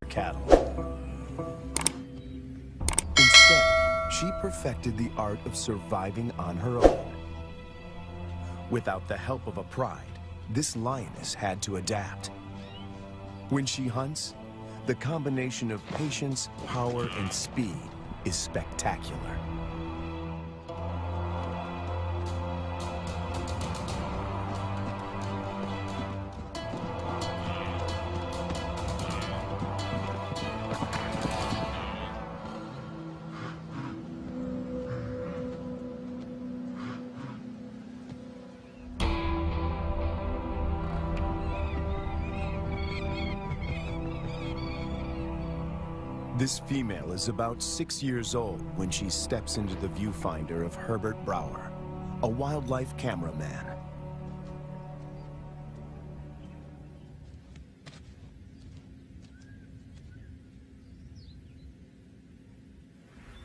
cattle. Instead, she perfected the art of surviving on her own. Without the help of a pride, this lioness had to adapt. When she hunts, the combination of patience, power, and speed is spectacular. This female is about 6 years old when she steps into the viewfinder of Herbert Brouwer, a wildlife cameraman.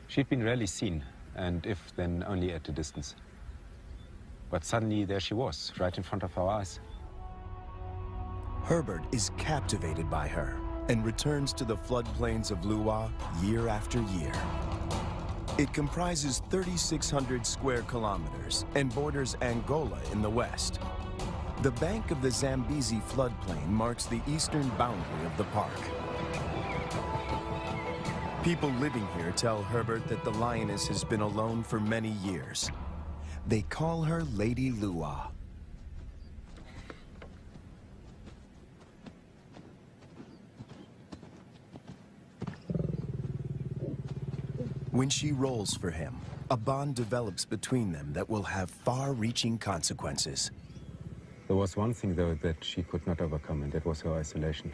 She'd been rarely seen, and if then only at a distance. But suddenly there she was, right in front of our eyes. Herbert is captivated by her and returns to the floodplains of Luwa year after year. It comprises 3,600 square kilometers and borders Angola in the west. The bank of the Zambezi floodplain marks the eastern boundary of the park. People living here tell Herbert that the lioness has been alone for many years. They call her Lady Luwa. When she rolls for him, a bond develops between them that will have far-reaching consequences. There was one thing, though, that she could not overcome, and that was her isolation.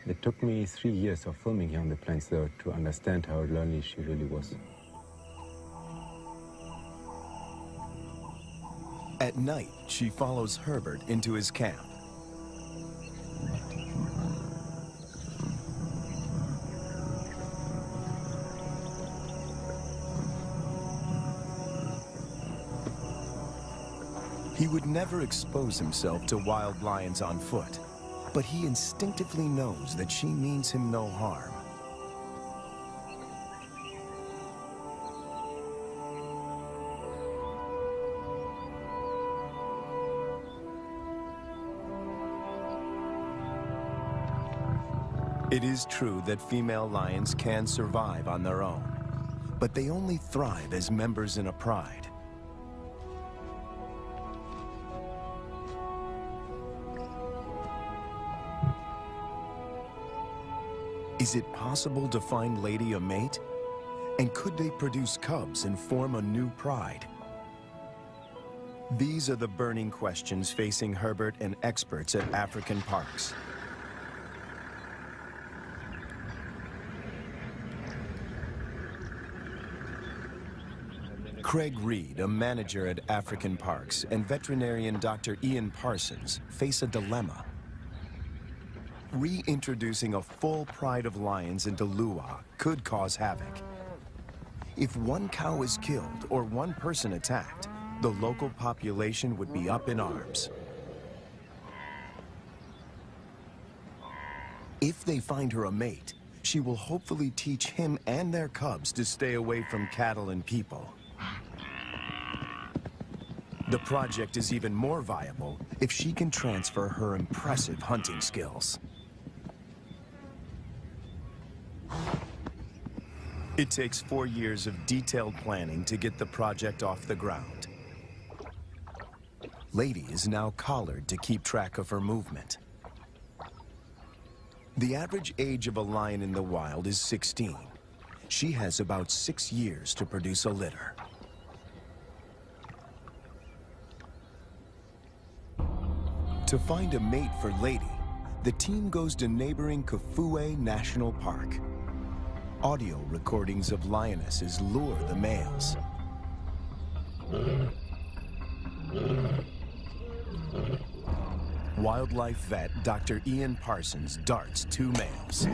It took me 3 years of filming here on the plains, though, to understand how lonely she really was. At night, she follows Herbert into his camp. He would never expose himself to wild lions on foot, but he instinctively knows that she means him no harm. It is true that female lions can survive on their own, but they only thrive as members in a pride. Is it possible to find Lady a mate? And could they produce cubs and form a new pride? These are the burning questions facing Herbert and experts at African parks. Craig Reed, a manager at African Parks, and veterinarian Dr. Ian Parsons face a dilemma. Reintroducing a full pride of lions into Luwa could cause havoc. If one cow is killed or one person attacked, the local population would be up in arms. If they find her a mate, she will hopefully teach him and their cubs to stay away from cattle and people. The project is even more viable if she can transfer her impressive hunting skills. It takes 4 years of detailed planning to get the project off the ground. Lady is now collared to keep track of her movement. The average age of a lion in the wild is 16. She has about 6 years to produce a litter. To find a mate for Lady, the team goes to neighboring Kafue National Park. Audio recordings of lionesses lure the males. Wildlife vet Dr. Ian Parsons darts 2 males.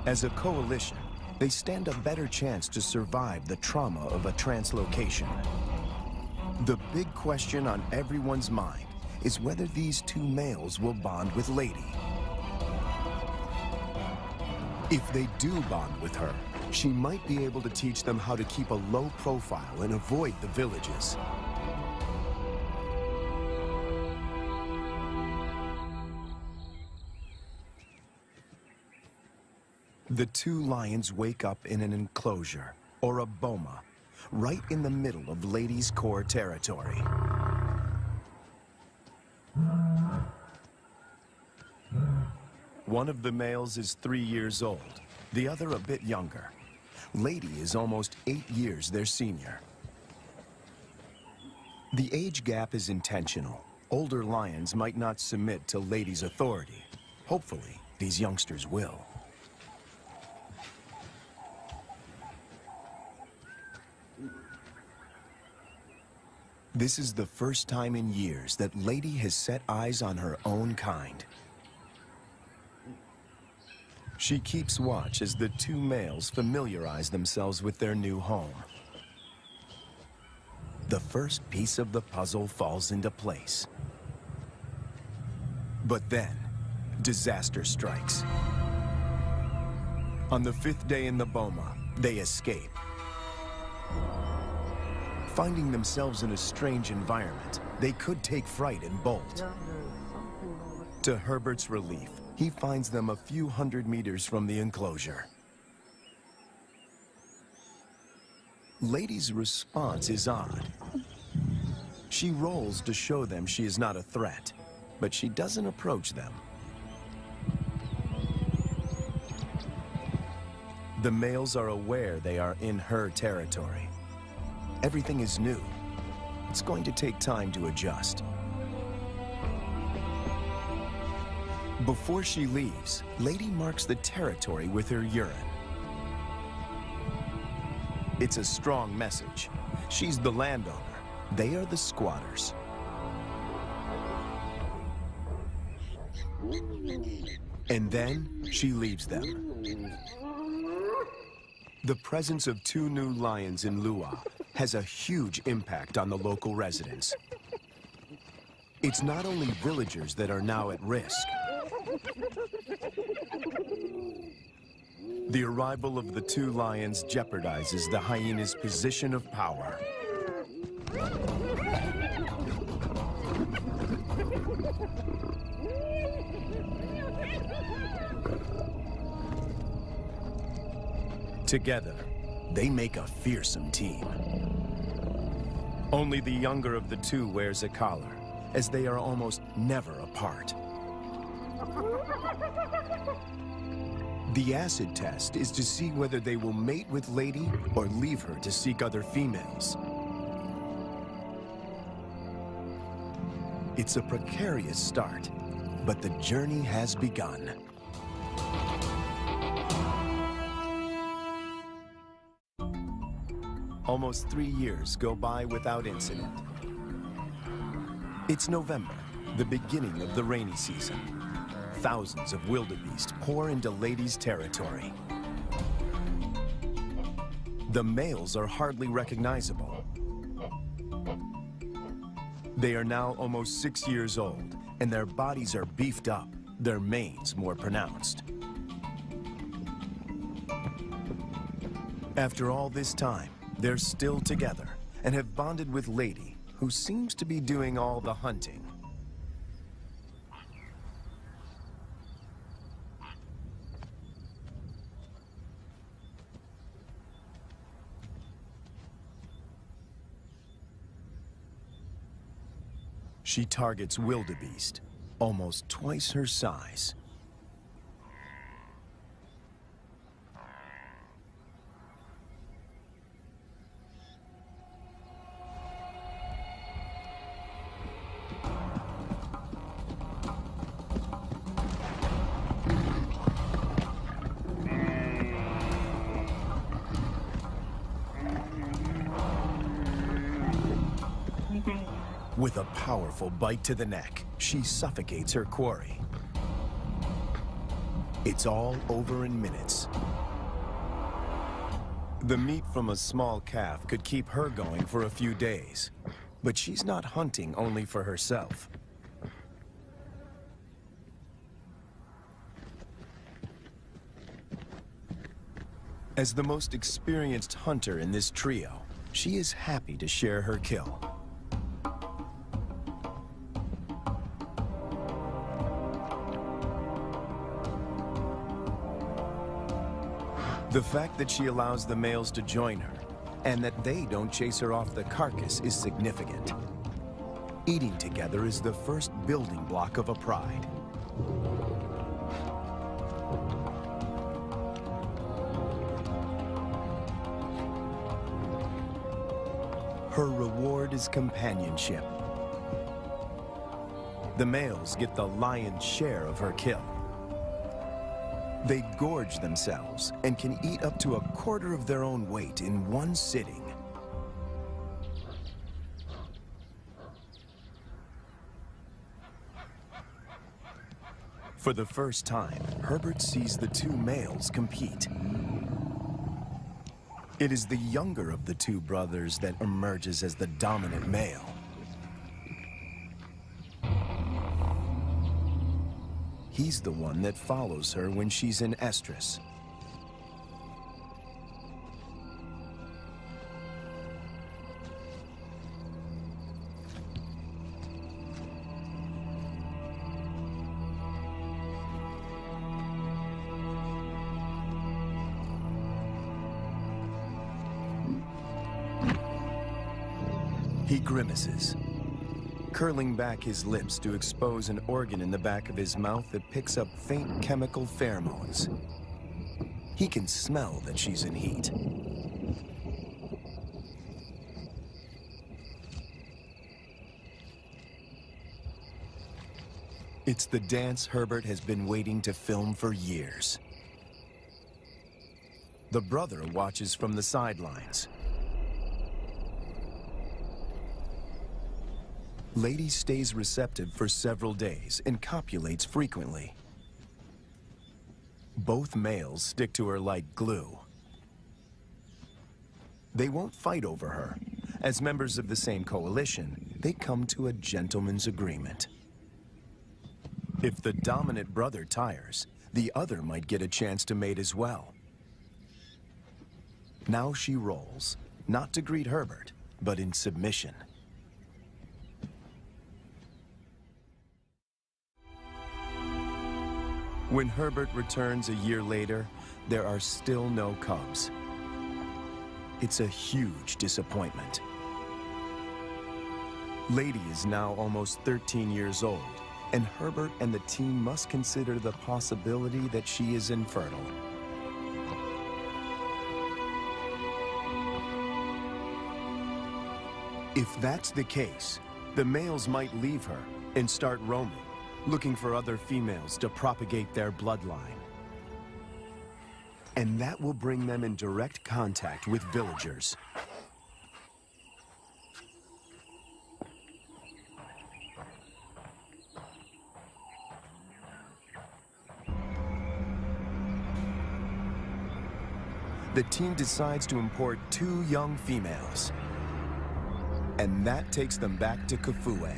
As a coalition, they stand a better chance to survive the trauma of a translocation. The big question on everyone's mind is whether these two males will bond with Lady. If they do bond with her, she might be able to teach them how to keep a low profile and avoid the villages. The two lions wake up in an enclosure, or a boma, right in the middle of Lady's core territory. One of the males is 3 years old, the other a bit younger. Lady is almost 8 years their senior. The age gap is intentional. Older lions might not submit to Lady's authority. Hopefully, these youngsters will. This is the first time in years that Lady has set eyes on her own kind. She keeps watch as the two males familiarize themselves with their new home. The first piece of the puzzle falls into place. But then, disaster strikes. On the 5th day in the boma, they escape. Finding themselves in a strange environment, they could take fright and bolt. To Herbert's relief, he finds them a few hundred meters from the enclosure. Lady's response is odd. She rolls to show them she is not a threat, but she doesn't approach them. The males are aware they are in her territory. Everything is new. It's going to take time to adjust. Before she leaves, Lady marks the territory with her urine. It's a strong message. She's the landowner. They are the squatters. And then she leaves them. The presence of two new lions in Lua has a huge impact on the local residents. It's not only villagers that are now at risk. The arrival of the two lions jeopardizes the hyena's position of power. Together, they make a fearsome team. Only the younger of the two wears a collar, as they are almost never apart. The acid test is to see whether they will mate with Lady or leave her to seek other females. It's a precarious start, but the journey has begun. Almost 3 years go by without incident. It's November, the beginning of the rainy season. Thousands of wildebeest pour into Lady's territory. The males are hardly recognizable. They are now almost 6 years old, and their bodies are beefed up, their manes more pronounced. After all this time, they're still together and have bonded with Lady, who seems to be doing all the hunting. She targets wildebeest, almost twice her size. With a powerful bite to the neck, she suffocates her quarry. It's all over in minutes. The meat from a small calf could keep her going for a few days, but she's not hunting only for herself. As the most experienced hunter in this trio, she is happy to share her kill. The fact that she allows the males to join her, and that they don't chase her off the carcass, is significant. Eating together is the first building block of a pride. Her reward is companionship. The males get the lion's share of her kill. They gorge themselves and can eat up to a quarter of their own weight in one sitting. For the first time, Herbert sees the two males compete. It is the younger of the two brothers that emerges as the dominant male. He's the one that follows her when she's in estrus. He grimaces, curling back his lips to expose an organ in the back of his mouth that picks up faint chemical pheromones. He can smell that she's in heat. It's the dance Herbert has been waiting to film for years. The brother watches from the sidelines. Lady stays receptive for several days and copulates frequently. Both males stick to her like glue. They won't fight over her. As members of the same coalition, they come to a gentleman's agreement. If the dominant brother tires, the other might get a chance to mate as well. Now she rolls, not to greet Herbert, but in submission. When Herbert returns a year later, there are still no cubs. It's a huge disappointment. Lady is now almost 13 years old, and Herbert and the team must consider the possibility that she is infertile. If that's the case, the males might leave her and start roaming, looking for other females to propagate their bloodline. And that will bring them in direct contact with villagers. The team decides to import 2 young females. And that takes them back to Kafue.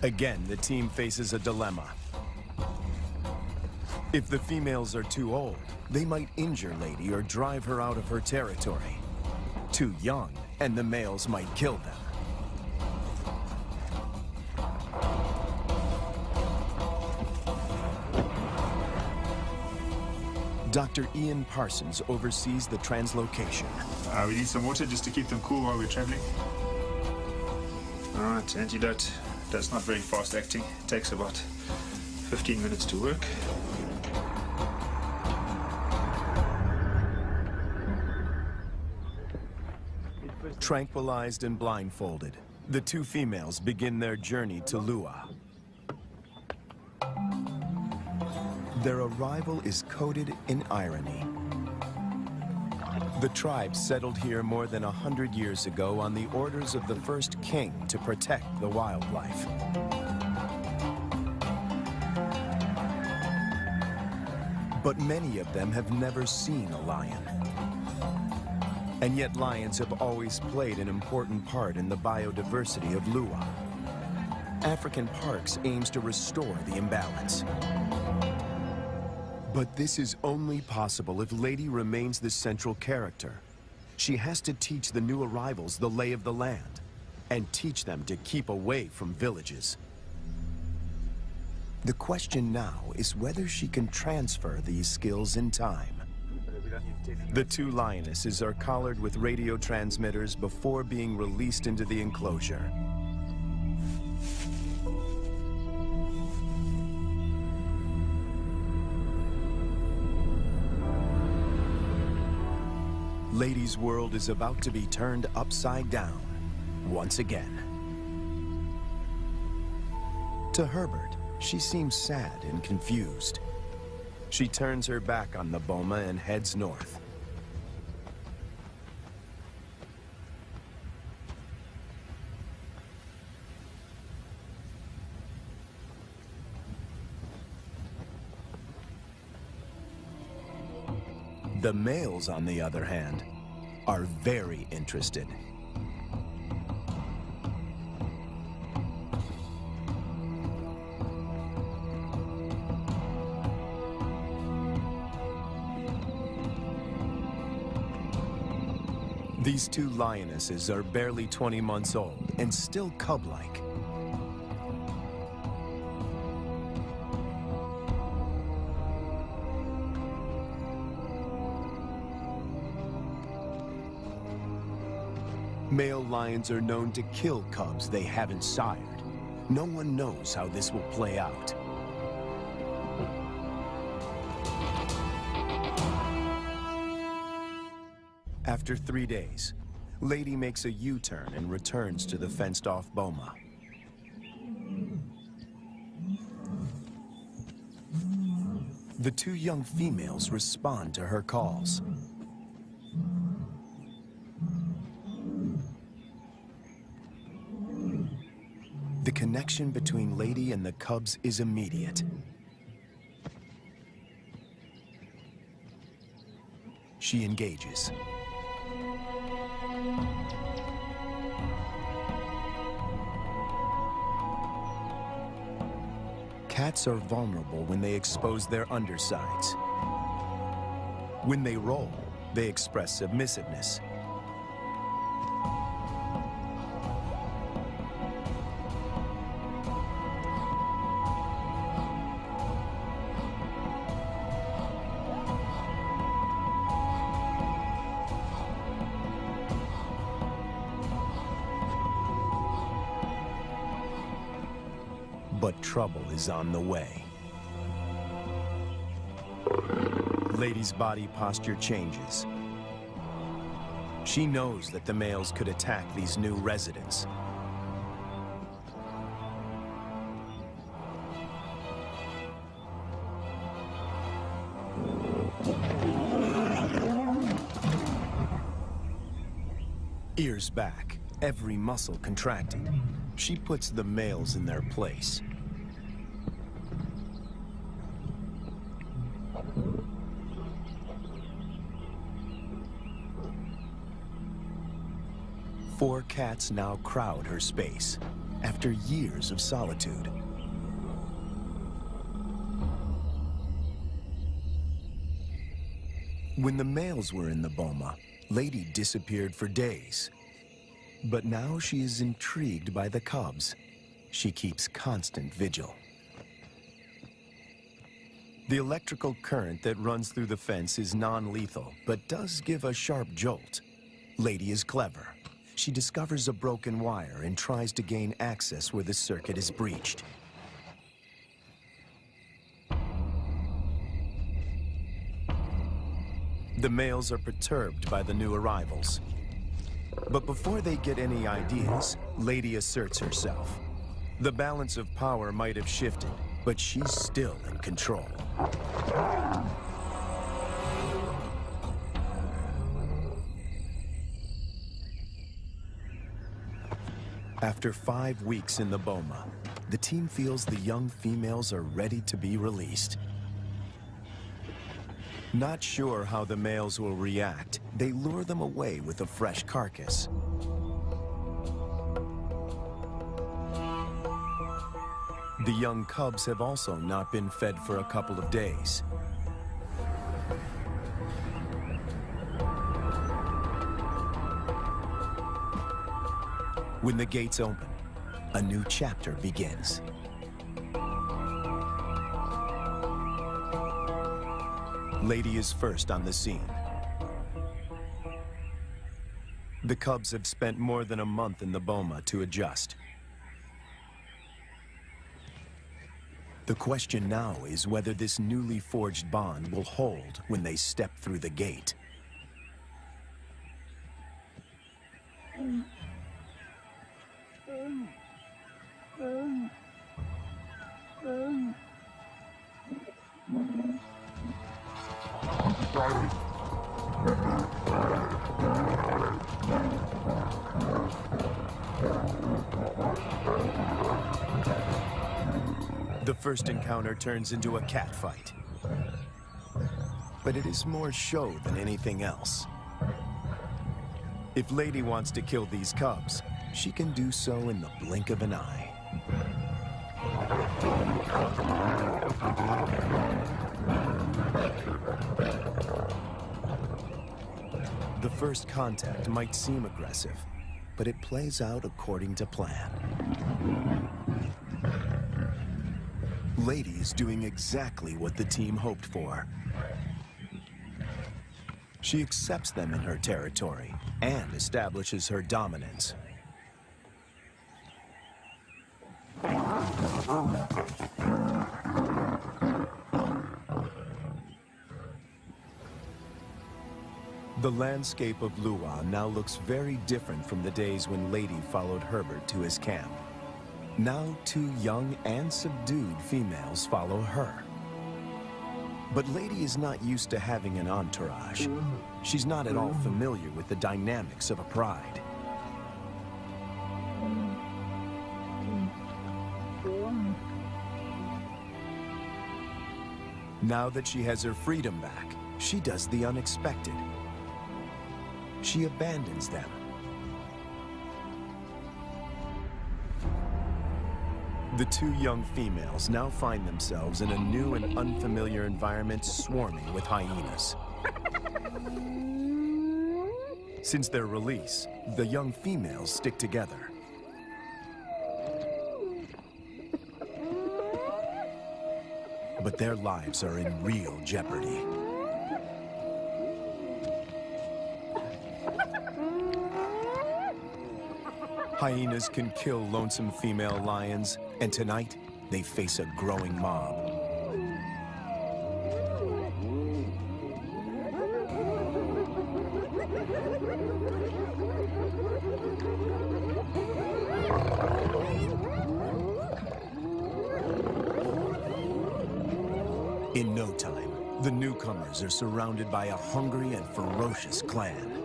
Again, the team faces a dilemma. If the females are too old, they might injure Lady or drive her out of her territory. Too young, and the males might kill them. Dr. Ian Parsons oversees the translocation. We need some water just to keep them cool while we're traveling. All right, antidote. That's not very fast acting. It takes about 15 minutes to work. Tranquilized and blindfolded, the 2 females begin their journey to Lua. Their arrival is coated in irony. The tribe settled here more than 100 years ago on the orders of the first king to protect the wildlife. But many of them have never seen a lion. And yet lions have always played an important part in the biodiversity of Lua. African Parks aims to restore the imbalance. But this is only possible if Lady remains the central character. She has to teach the new arrivals the lay of the land, and teach them to keep away from villages. The question now is whether she can transfer these skills in time. The two lionesses are collared with radio transmitters before being released into the enclosure. Lady's world is about to be turned upside down once again. To Herbert, she seems sad and confused. She turns her back on the boma and heads north. The males, on the other hand, are very interested. These two lionesses are barely 20 months old and still cub-like. Male lions are known to kill cubs they haven't sired. No one knows how this will play out. After 3 days, Lady makes a U-turn and returns to the fenced-off boma. The two young females respond to her calls. The connection between Lady and the cubs is immediate. She engages. Cats are vulnerable when they expose their undersides. When they roll, they express submissiveness. But trouble is on the way. Lady's body posture changes. She knows that the males could attack these new residents. Ears back, every muscle contracted. She puts the males in their place. Four cats now crowd her space, after years of solitude. When the males were in the boma, Lady disappeared for days. But now she is intrigued by the cubs. She keeps constant vigil. The electrical current that runs through the fence is non-lethal, but does give a sharp jolt. Lady is clever. She discovers a broken wire and tries to gain access where the circuit is breached. The males are perturbed by the new arrivals. But before they get any ideas, Lady asserts herself. The balance of power might have shifted, but she's still in control. After 5 weeks in the boma, the team feels the young females are ready to be released. Not sure how the males will react, they lure them away with a fresh carcass. The young cubs have also not been fed for a couple of days. When the gates open, a new chapter begins. Lady is first on the scene. The cubs have spent more than a month in the boma to adjust. The question now is whether this newly forged bond will hold when they step through the gate. The first encounter turns into a catfight. But it is more show than anything else. If Lady wants to kill these cubs, she can do so in the blink of an eye. The first contact might seem aggressive, but it plays out according to plan. Lady is doing exactly what the team hoped for. She accepts them in her territory and establishes her dominance. The landscape of Lua now looks very different from the days when Lady followed Herbert to his camp. Now 2 young and subdued females follow her. But Lady is not used to having an entourage. She's not at all familiar with the dynamics of a pride. Now that she has her freedom back, she does the unexpected. She abandons them. The 2 young females now find themselves in a new and unfamiliar environment swarming with hyenas. Since their release, the young females stick together. But their lives are in real jeopardy. Hyenas can kill lonesome female lions, and tonight, they face a growing mob. In no time, the newcomers are surrounded by a hungry and ferocious clan.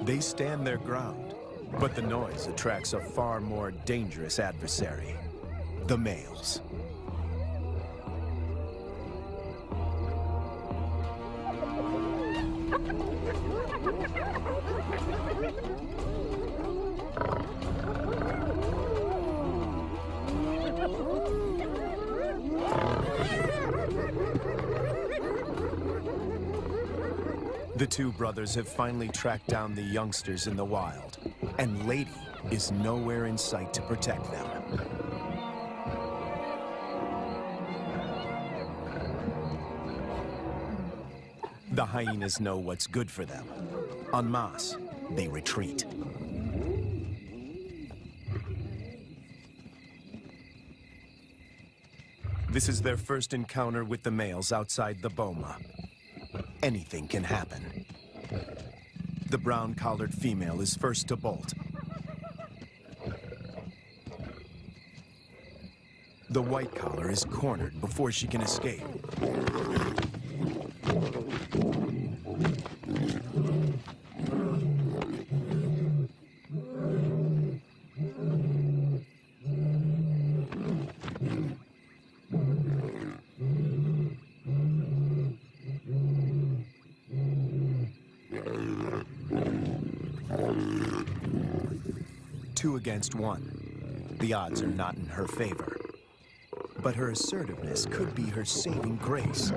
They stand their ground, but the noise attracts a far more dangerous adversary, the males. The 2 brothers have finally tracked down the youngsters in the wild, and Lady is nowhere in sight to protect them. The hyenas know what's good for them. En masse, they retreat. This is their first encounter with the males outside the boma. Anything can happen. The brown-collared female is first to bolt. The white collar is cornered before she can escape. 2 against 1. The odds are not in her favor. But her assertiveness could be her saving grace.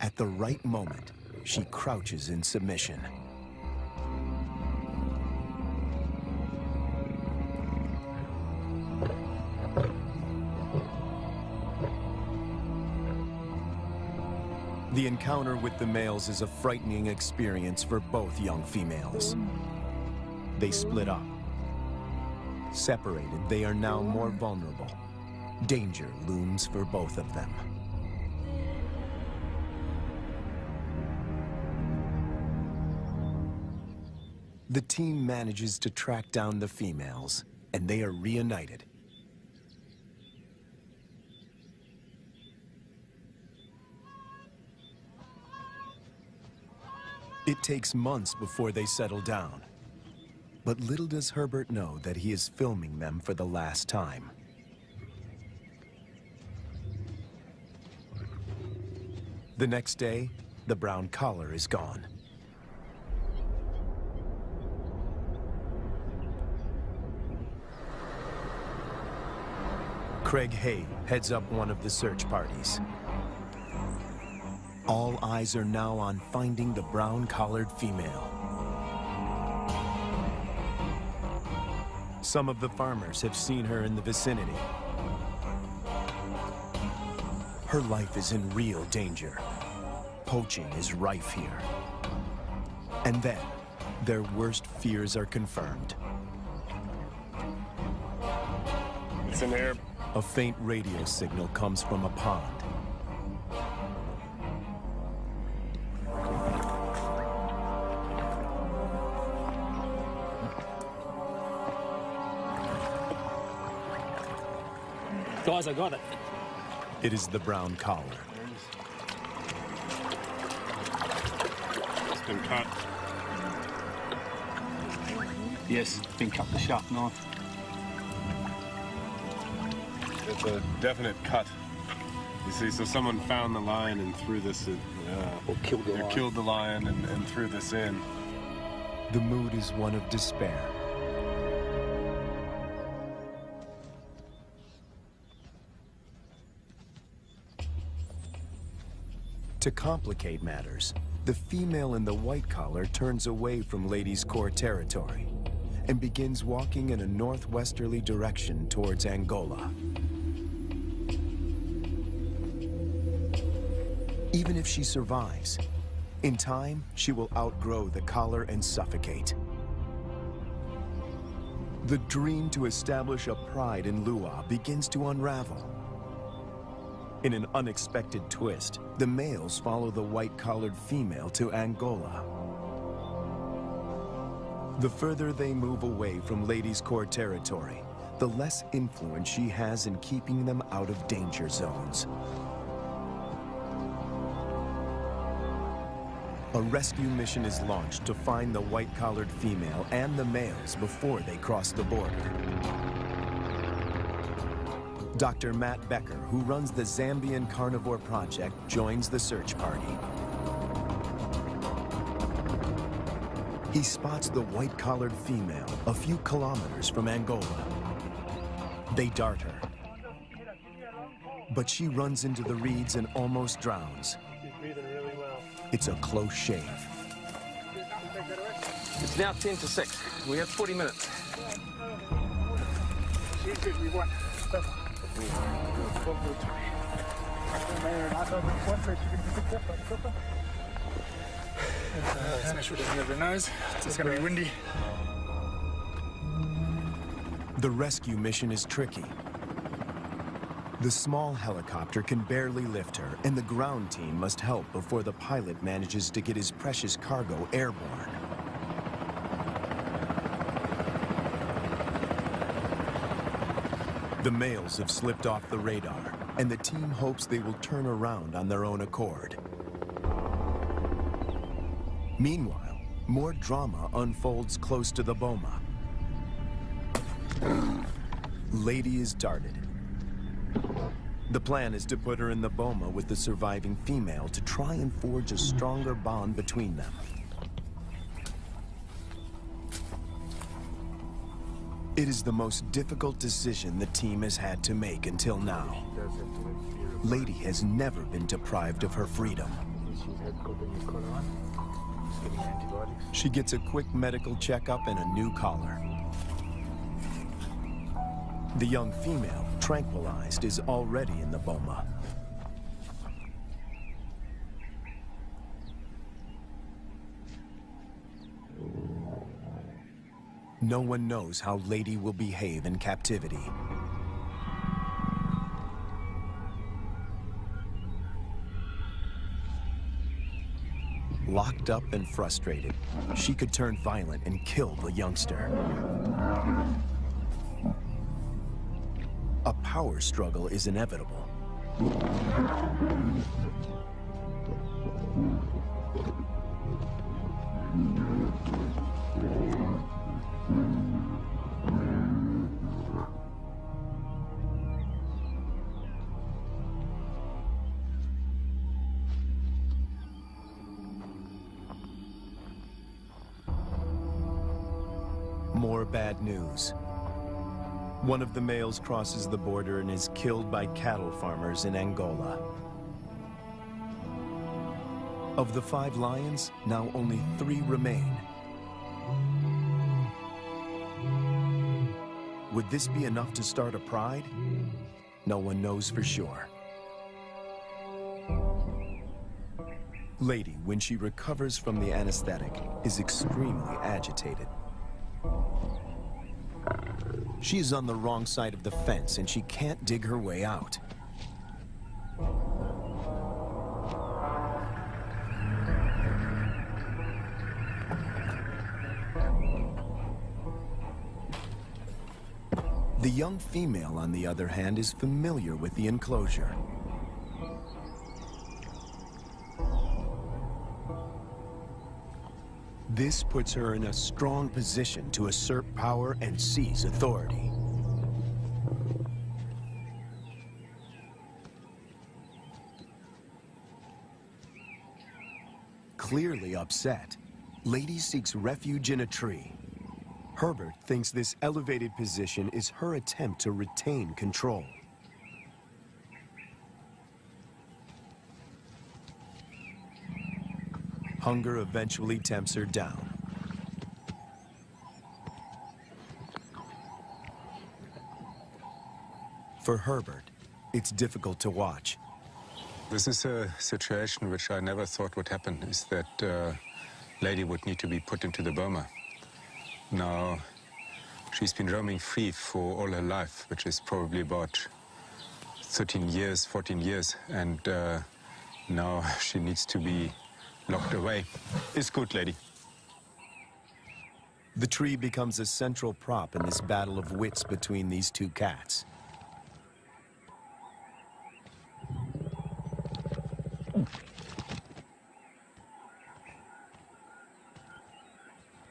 At the right moment, she crouches in submission. The encounter with the males is a frightening experience for both young females. They split up. Separated, they are now more vulnerable. Danger looms for both of them. The team manages to track down the females, and they are reunited. It takes months before they settle down. But little does Herbert know that he is filming them for the last time. The next day, the brown collar is gone. Craig Hay heads up one of the search parties. All eyes are now on finding the brown-collared female. Some of the farmers have seen her in the vicinity. Her life is in real danger. Poaching is rife here. And then, their worst fears are confirmed. It's in there. A faint radio signal comes from a pond. Guys, I got it. It is the brown collar. It's been cut. Yes, been cut with a sharp knife. It's a definite cut. You see, so someone found the lion and threw this in. Or killed the lion. Killed the lion and threw this in. The mood is one of despair. To complicate matters, the female in the white collar turns away from Ladies' Corps territory and begins walking in a northwesterly direction towards Angola. Even if she survives, in time, she will outgrow the collar and suffocate. The dream to establish a pride in Lua begins to unravel. In an unexpected twist, the males follow the white-collared female to Angola. The further they move away from Ladies' Corps territory, the less influence she has in keeping them out of danger zones. A rescue mission is launched to find the white-collared female and the males before they cross the border. Dr. Matt Becker, who runs the Zambian Carnivore Project, joins the search party. He spots the white-collared female a few kilometers from Angola. They dart her. But she runs into the reeds and almost drowns. She's breathing really well. It's a close shave. It's now 10 to 6. We have 40 minutes. She's good. We won. Let's make sure it doesn't hit her nose. It's going to be windy. The rescue mission is tricky. The small helicopter can barely lift her, and the ground team must help before the pilot manages to get his precious cargo airborne. The males have slipped off the radar, and the team hopes they will turn around on their own accord. Meanwhile, more drama unfolds close to the boma. Lady is darted. The plan is to put her in the boma with the surviving female to try and forge a stronger bond between them. It is the most difficult decision the team has had to make until now. Lady has never been deprived of her freedom. She gets a quick medical checkup and a new collar. The young female, tranquilized, is already in the boma. No one knows how Lady will behave in captivity. Locked up and frustrated, she could turn violent and kill the youngster. A power struggle is inevitable. More bad news. One of the males crosses the border and is killed by cattle farmers in Angola. Of the 5 lions, now only 3 remain. Would this be enough to start a pride? No one knows for sure. Lady, when she recovers from the anesthetic, is extremely agitated. She is on the wrong side of the fence and she can't dig her way out. The young female, on the other hand, is familiar with the enclosure. This puts her in a strong position to assert power and seize authority. Clearly upset, Lady seeks refuge in a tree. Herbert thinks this elevated position is her attempt to retain control. Hunger eventually tempts her down. For Herbert, it's difficult to watch. This is a situation which I never thought would happen, is that Lady would need to be put into the boma. Now, she's been roaming free for all her life, which is probably about 13 years, 14 years, and now she needs to be locked away. It's good, Lady. The tree becomes a central prop in this battle of wits between these 2 cats.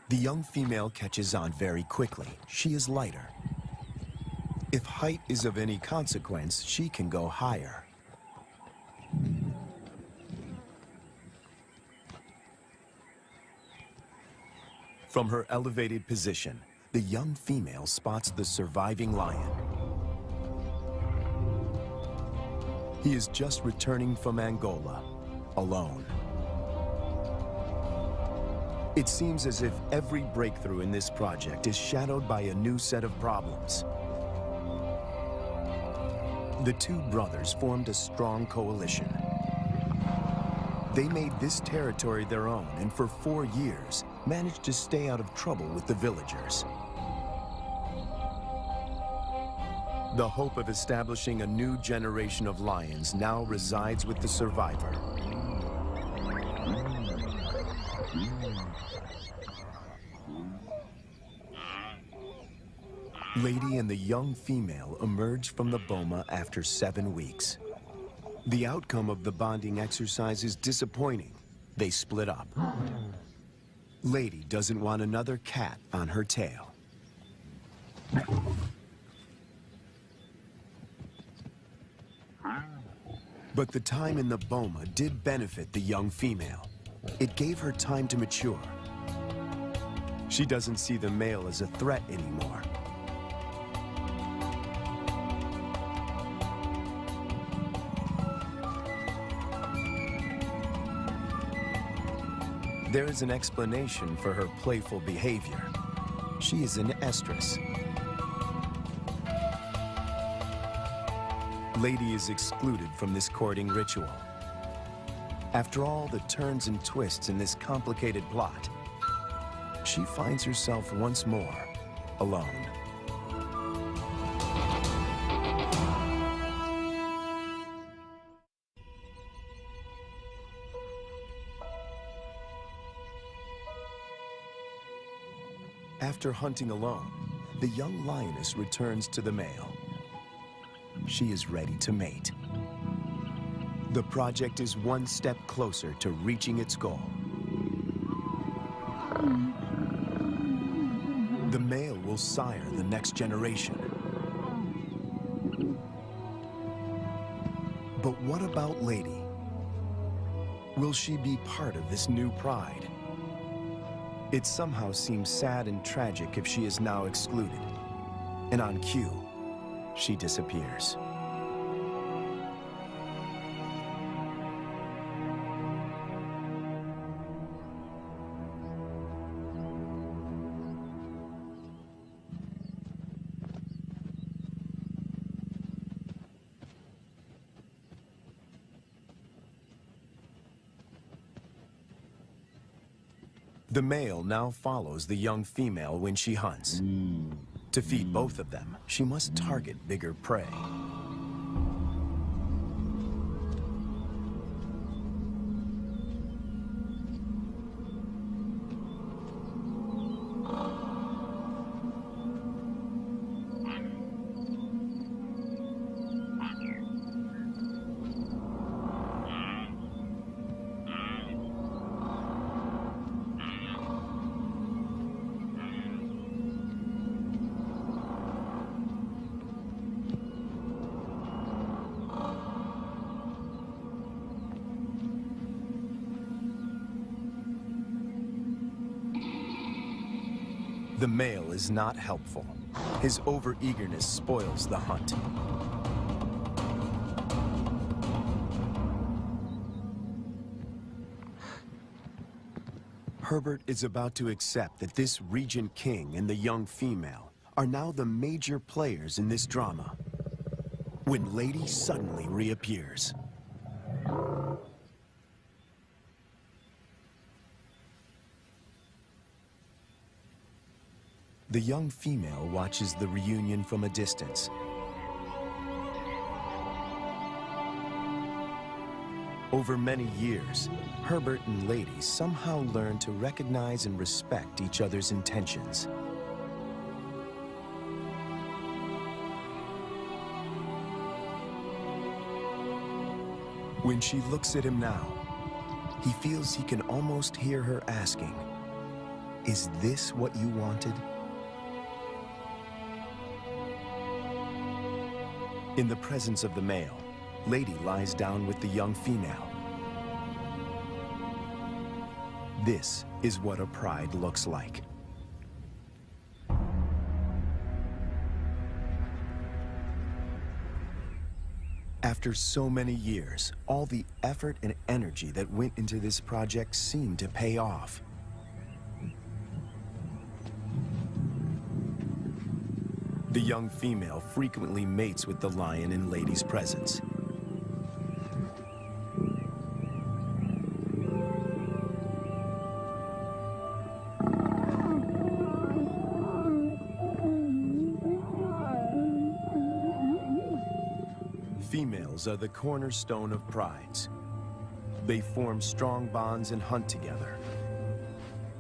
The young female catches on very quickly. She is lighter. If height is of any consequence, she can go higher. From her elevated position, the young female spots the surviving lion. He is just returning from Angola, alone. It seems as if every breakthrough in this project is shadowed by a new set of problems. The 2 brothers formed a strong coalition. They made this territory their own and for 4 years managed to stay out of trouble with the villagers. The hope of establishing a new generation of lions now resides with the survivor. Lady and the young female emerge from the boma after 7 weeks. The outcome of the bonding exercise is disappointing. They split up. Lady doesn't want another cat on her tail. But the time in the boma did benefit the young female. It gave her time to mature. She doesn't see the male as a threat anymore. There is an explanation for her playful behavior. She is an estrus. Lady is excluded from this courting ritual. After all the turns and twists in this complicated plot, she finds herself once more alone. After hunting alone, the young lioness returns to the male. She is ready to mate. The project is one step closer to reaching its goal. The male will sire the next generation. But what about Lady? Will she be part of this new pride? It somehow seems sad and tragic if she is now excluded. And on cue, she disappears. The male now follows the young female when she hunts. To feed both of them, she must target bigger prey. The male is not helpful. His overeagerness spoils the hunt. Herbert is about to accept that this Regent King and the young female are now the major players in this drama, when Lady suddenly reappears. The young female watches the reunion from a distance. Over many years, Herbert and Lady somehow learn to recognize and respect each other's intentions. When she looks at him now, he feels he can almost hear her asking, "Is this what you wanted?" In the presence of the male, Lady lies down with the young female. This is what a pride looks like. After so many years, all the effort and energy that went into this project seemed to pay off. The young female frequently mates with the lion in Lady's presence. Females are the cornerstone of prides. They form strong bonds and hunt together.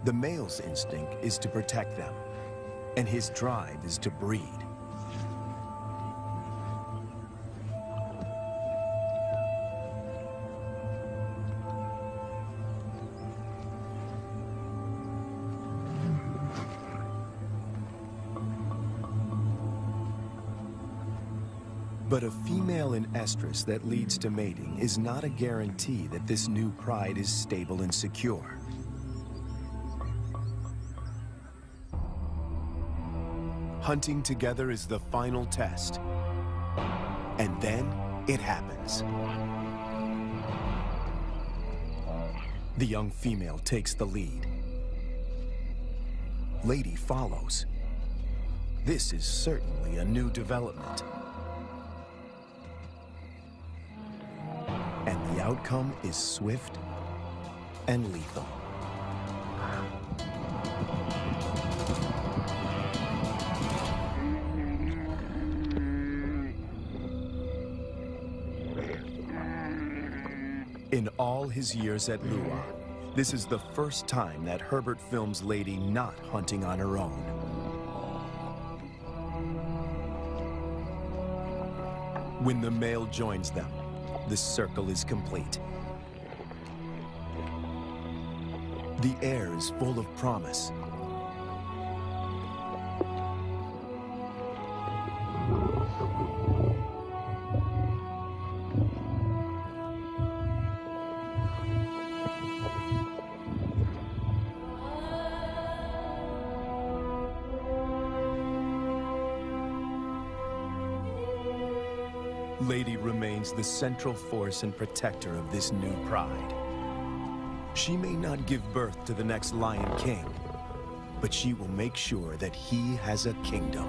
The male's instinct is to protect them, and his drive is to breed. But a female in estrus that leads to mating is not a guarantee that this new pride is stable and secure. Hunting together is the final test. And then it happens. The young female takes the lead. Lady follows. This is certainly a new development. And the outcome is swift and lethal. In all his years at Lua, this is the first time that Herbert films Lady not hunting on her own. When the male joins them, the circle is complete. The air is full of promise. Lady remains the central force and protector of this new pride. She may not give birth to the next Lion King, but she will make sure that he has a kingdom.